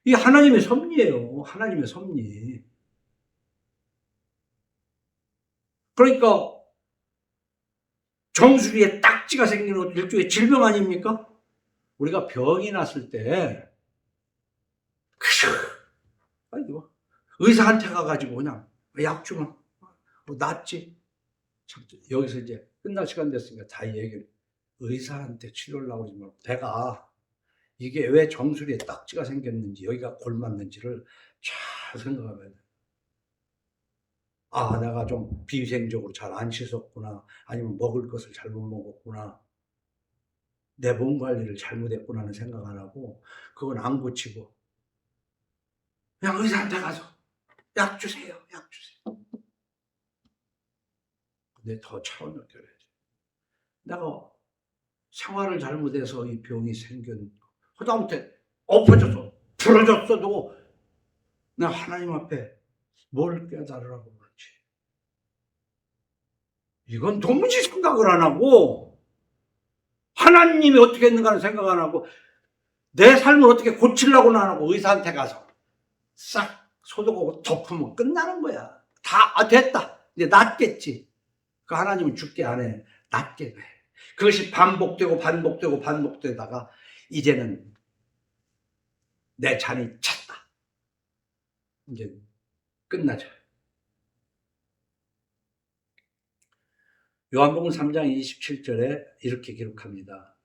이게 하나님의 섭리예요. 하나님의 섭리. 그러니까 정수리에 딱지가 생기는 것도 일종의 질병 아닙니까? 우리가 병이 났을 때 아이고 의사한테 가가지고 그냥 약 주면 낫지. 여기서 이제 끝날 시간 됐으니까 다 얘기를 의사한테 치료를 하고 있지만 내가 이게 왜 정수리에 딱지가 생겼는지 여기가 골맞는지를 잘 생각하면 내가 좀 비위생적으로 잘 안 씻었구나. 아니면 먹을 것을 잘못 먹었구나. 내 몸 관리를 잘못했구나 하는 생각 안 하고 그건 안 고치고 그냥 의사한테 가서 약 주세요. 약 주세요. 근데 더 차원 느껴야지. 내가 생활을 잘못해서 이 병이 생긴 하다못해 엎어져서 부러졌어도 내가 하나님 앞에 뭘 깨달으라고 그러지. 이건 도무지 생각을 안 하고 하나님이 어떻게 했는가는 생각 안 하고 내 삶을 어떻게 고치려고는 안 하고 의사한테 가서 싹 소독하고 덮으면 끝나는 거야. 다 됐다. 이제 낫겠지. 그 하나님은 죽게 안 해. 낫게 해. 그것이 반복되고 반복되고 반복되다가 이제는 내 잔이 찼다. 이제 끝나죠. 요한복음 3장 27절에 이렇게 기록합니다.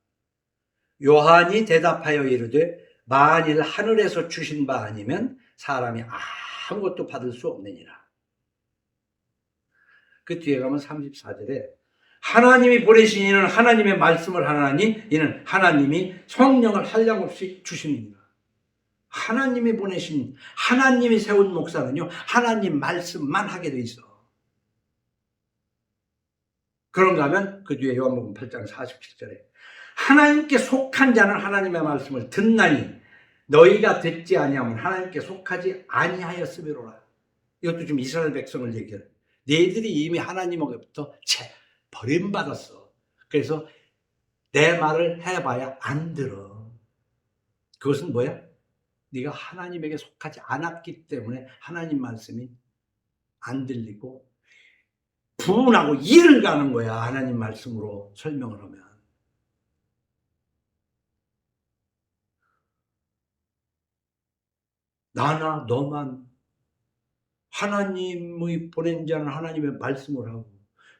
요한이 대답하여 이르되 만일 하늘에서 주신 바 아니면 사람이 아무것도 받을 수 없느니라. 그 뒤에 가면 34절에 하나님이 보내신 이는 하나님의 말씀을 하나니 이는 하나님이 성령을 한량없이 주시느니라. 하나님이 보내신, 하나님이 세운 목사는요, 하나님 말씀만 하게 돼 있어. 그런가 하면 그 뒤에 요한복음 8장 47절에 하나님께 속한 자는 하나님의 말씀을 듣나니 너희가 듣지 아니하면 하나님께 속하지 아니하였음이로라. 이것도 지금 이스라엘 백성을 얘기해요. 너희들이 이미 하나님으로부터 버림받았어. 그래서 내 말을 해봐야 안 들어. 그것은 뭐야? 네가 하나님에게 속하지 않았기 때문에 하나님 말씀이 안 들리고 분하고 이를 가는 거야. 하나님 말씀으로 설명을 하면. 나나 너만 하나님의 보낸 자는 하나님의 말씀을 하고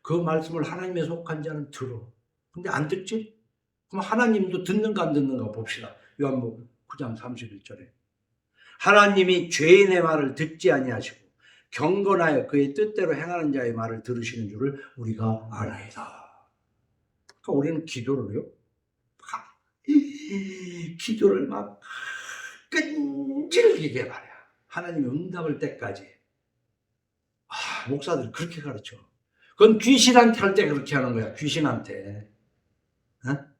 그 말씀을 하나님에 속한 자는 들어. 근데 안 듣지? 그럼 하나님도 듣는가 안 듣는가 봅시다. 요한복음 9장 31절에 하나님이 죄인의 말을 듣지 아니하시고 경건하여 그의 뜻대로 행하는 자의 말을 들으시는 줄을 우리가 알아이다. 그러니까 우리는 기도를요, 기도를 막 끈질기게 말이야. 하나님이 응답할 때까지. 목사들이 그렇게 가르쳐. 그건 귀신한테 할 때 그렇게 하는 거야. 귀신한테. 어?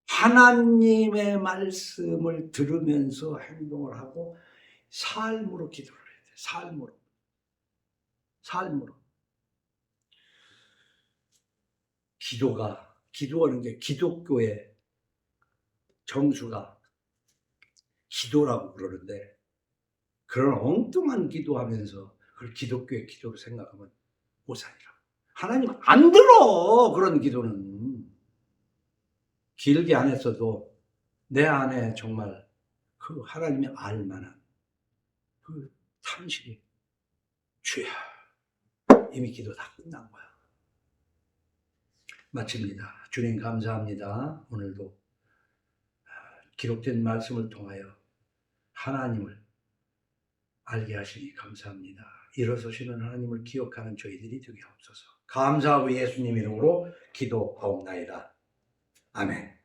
하나님의 말씀을 들으면서 행동을 하고 삶으로 기도를 해야 돼. 삶으로. 기도하는 게 기독교의 정수가 기도라고 그러는데 그런 엉뚱한 기도하면서 그걸 기독교의 기도로 생각하면 오산이라. 하나님 안 들어. 그런 기도는. 길게 안 했어도 내 안에 정말 그 하나님이 알만한 그 탄식이 주야 이미 기도 다 끝난 거야. 마칩니다. 주님 감사합니다. 오늘도 기록된 말씀을 통하여 하나님을 알게 하시니 감사합니다. 일어서시는 하나님을 기억하는 저희들이 되게 없어서 감사하고 예수님 이름으로 기도하옵나이다. 아멘.